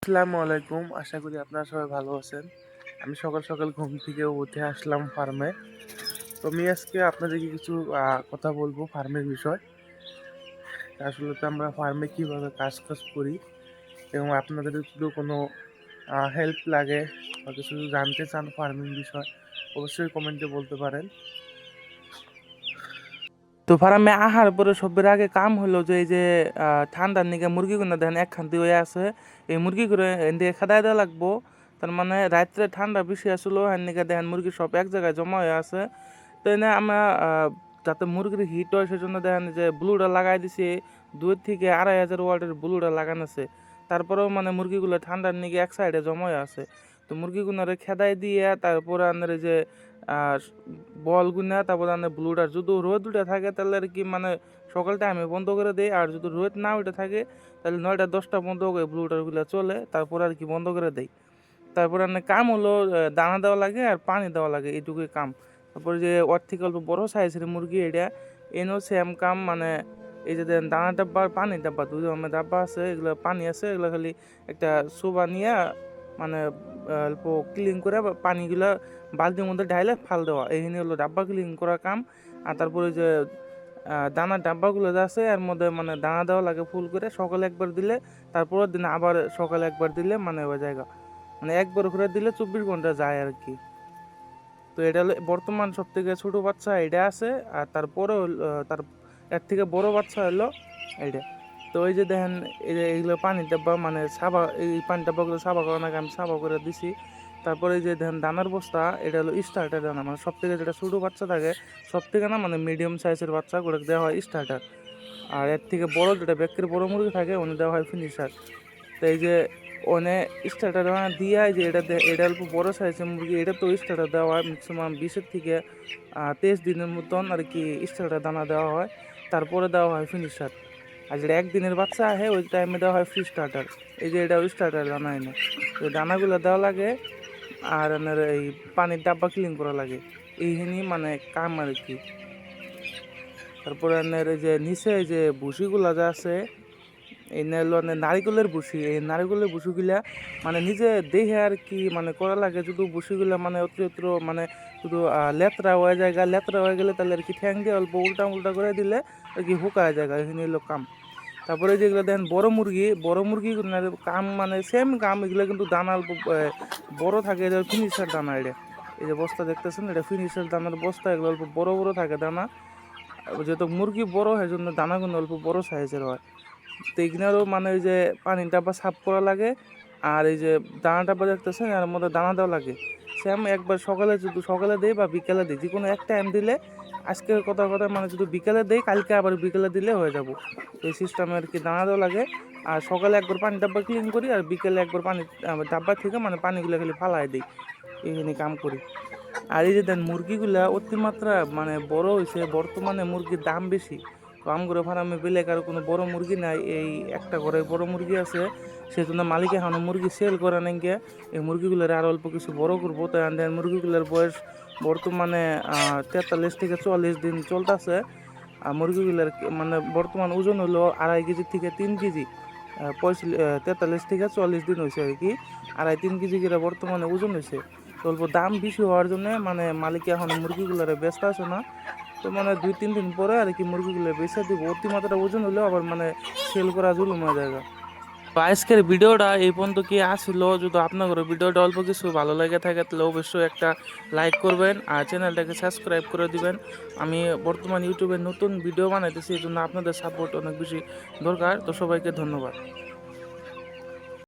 আসসালামু আলাইকুম। আশা করি আপনারা সবাই ভালো আছেন। আমি সকাল, সকাল ঘুম থেকে উঠে আসলাম ফার্মে। তো আমি আজকে আপনাদেরকে কিছু কথা বলবো ফার্মের বিষয়। আসলে তো আমরা ফার্মে কিভাবে কাজ করি এবং আপনাদের যদি কোনো হেল্প লাগে বা কিছু যদি জানতে চান ফার্মিং বিষয়, অবশ্যই কমেন্টে বলতে পারেন। তো ফার্মে আহার পরে সবের আগে কাম হলো যে এই যে ঠান্ডার নিকে মুরগিগুলো দেখেন একখান হয়ে আছে। এই মুরগি করে এদিকে খেদাই দেওয়া লাগবো। তার মানে রাত্রে ঠান্ডা বেশি আসলো হ্যাঁ নিকে দেখেন মুরগি সব এক জায়গায় জমা হয়ে আছে। তো এনে আমরা যাতে মুরগির হিট হয় সেজন্য দেখেন যে ব্লুটা লাগাই দিছি 2 থেকে 2,500 ওয়াটের ব্লুটা লাগানো আছে। তারপরেও মানে মুরগিগুলো ঠান্ডার নিকে এক সাইডে জমা হয়ে আছে। তো মুরগিগুলোরে খেদাই দিয়ে তারপরে আপনার এই যে আহ বল গুনা তারপর ব্লুটা যদি রোদ উঠে থাকে তাহলে আর কি মানে সকাল টাইমে বন্ধ করে দেয়, আর যদি রোদ না উঠে থাকে তাহলে 9টা 10টা বন্ধ করে ব্লুটার গুলো চলে, তারপর আর কি বন্ধ করে দেয়। তারপর কাম হলো দানা দেওয়া লাগে আর পানি দেওয়া লাগে, এইটুকুই কাম। তারপরে যে ওর থেকে অল্প বড় সাইজের মুরগি এটা এনেও সেম কাম, মানে এই যে দেন দানা ডাব্বা আর পানি ডাব্বা দুই ধরনের ডাব্বা আছে, এগুলো পানি আছে, এগুলো খালি একটা সোবা নিয়ে মানে অল্প ক্লিন করে পানিগুলা বালতির মধ্যে ঢাইলে ফাল দেওয়া, এইখানে হলো ডাব্বা ক্লিন করা কাম। আর তারপরে যে দানার ডাব্বাগুলো যে আছে এর মধ্যে মানে দানা দেওয়া লাগে ফুল করে, সকালে একবার দিলে তারপরের দিন আবার সকালে একবার দিলে মানে ওই জায়গা মানে একবার করে দিলে 24 ঘন্টা যায় আর কি। তো এটা হলো বর্তমান সব থেকে ছোটো বাচ্চা এটা আছে, আর তারপরে তার এর থেকে বড় বাচ্চা হলো এইটা। তো ওই যে দেখেন এই যে এইগুলো পানি ডাব্বা মানে সাবা, এই পানি ডাব্বাগুলো সাবা করার আগে আমি সাবা করে দিছি। তারপরে এই যে দেখেন দানার বস্তা, এটা হলো স্টার্টার দানা, মানে সব থেকে যেটা ছোটো বাচ্চা থাকে সব থেকে না মানে মিডিয়াম সাইজের বাচ্চাগুলো দেওয়া হয় স্টার্টার। আর এর থেকে বড় যেটা ব্যক্তির বড় মুরগি থাকে উনি দেওয়া হয় ফিনিশার। তো এই যে ওনে স্টার্টার দিয়ে যে এটা অল্প বড় সাইজের মুরগি, এটা তো স্টার্টার দেওয়া হয় ম্যাক্সিমাম 20 থেকে 23 দিনের মতন আর কি স্টার্টার দানা দেওয়া হয়, তারপরে দেওয়া হয় ফিনিশার। আর যেটা একদিনের বাচ্চা আহে ওই টাইমে দেওয়া হয় ফ্রি স্টার্টার। এই যে এটাও স্টার্টার দানা এনে তো দানাগুলো দেওয়া লাগে। আর আপনার এই পানির ডাব্বা ক্লিন করা লাগে, এইখানি মানে কাম আর কি। তারপরে আপনার এই যে নিচে এই যে ভুসিগুলা যা আছে এই নারিকেলের ভুসি, এই নারিকেলের ভুসিগুলা মানে নিজে দেখে আর কি মানে করা লাগে। যদি ভুসিগুলা মানে অতিরিক্ত মানে শুধু লেত্রা হয়ে যায়, লেত্রা হয়ে গেলে তাহলে আর কি ঠ্যাং দিয়ে অল্প উল্টা উল্টা করে দিলে আর কি হুকায় যায়, এখানে হলো কাম। তারপরে যেগুলো দেখেন বড় মুরগি কাম মানে সেম কাম, এগুলো কিন্তু দানা অল্প বড় থাকে, এটা ফিনিশার দানা। এটা এই যে বস্তা দেখতেছেন এটা ফিনিশার দানার বস্তা, এগুলো অল্প বড় বড় থাকে দানা। যেহেতু মুরগি বড় হয় জন্য দানাগুলো অল্প বড় সাইজের হয়। তো এগুলোরও মানে ওই যে পানি ডাব্বা সাফ করা লাগে। আর এই যে দানা ডাব্বা দেখতেছেন এর মধ্যে দানা দেওয়া লাগে সেম একবার সকালে, যদি সকালে দেই বা বিকেলে দিই যে কোনো এক টাইম দিলে, আজকের কথা মানে যদি বিকেলে দেই কালকে আবার বিকেলে দিলে হয়ে যাব। এই সিস্টেমে আর কি দানা দেওয়া লাগে। আর সকালে একবার পানি ডাব্বা ক্লিন করি আর বিকেলে একবার পানি ডাব্বা থেকে মানে পানিগুলো খালি ফালাই দিই, এইখানে কাম করি। আর এই যে দেন মুরগিগুলা অতিমাত্রা মানে বড় হয়েছে, বর্তমানে মুরগির দাম বেশি। তো আমগুলো ফার্মে পেলে কারো কোনো বড় মুরগি নাই, এই একটা ঘরে বড় মুরগি আছে, সেজন্য মালিক এখনো মুরগি সেল করে নাই গিয়ে এই মুরগিগুলোর আর অল্প কিছু বড় করবো। তো মুরগিগুলোর বয়স বর্তমানে 43 থেকে 44 দিন চলতেছে। আর মুরগিগুলোর মানে বর্তমান ওজন হলো 2.5 কেজি থেকে 3 কেজি। 43 থেকে 44 দিন হয়েছে আর কি, 2.5-3 কেজি করে বর্তমানে ওজন হয়েছে। অল্প দাম বেশি হওয়ার জন্য মানে মালিক এখন মুরগিগুলোরে ব্যস্ত আছে না। তো মানে 2-3 দিন পরে আর কি মুরগিগুলো বেচে দিব, অতিমাত্রা ওজন হলেও আবার মানে সেল করা জুলুম হয়ে যায়। তো আজকের ভিডিওটা এই পর্যন্ত কি আসছিল, যদি আপনার ভিডিওটা অল্প কিছু ভালো লাগে থাকে তাহলে অবশ্যই একটা লাইক করবেন আর চ্যানেলটাকে সাবস্ক্রাইব করে দিবেন। আমি বর্তমান ইউটিউবে নতুন ভিডিও বানাইতেছি, এই জন্য আপনাদের সাপোর্ট অনেক বেশি দরকার। তো সবাইকে ধন্যবাদ।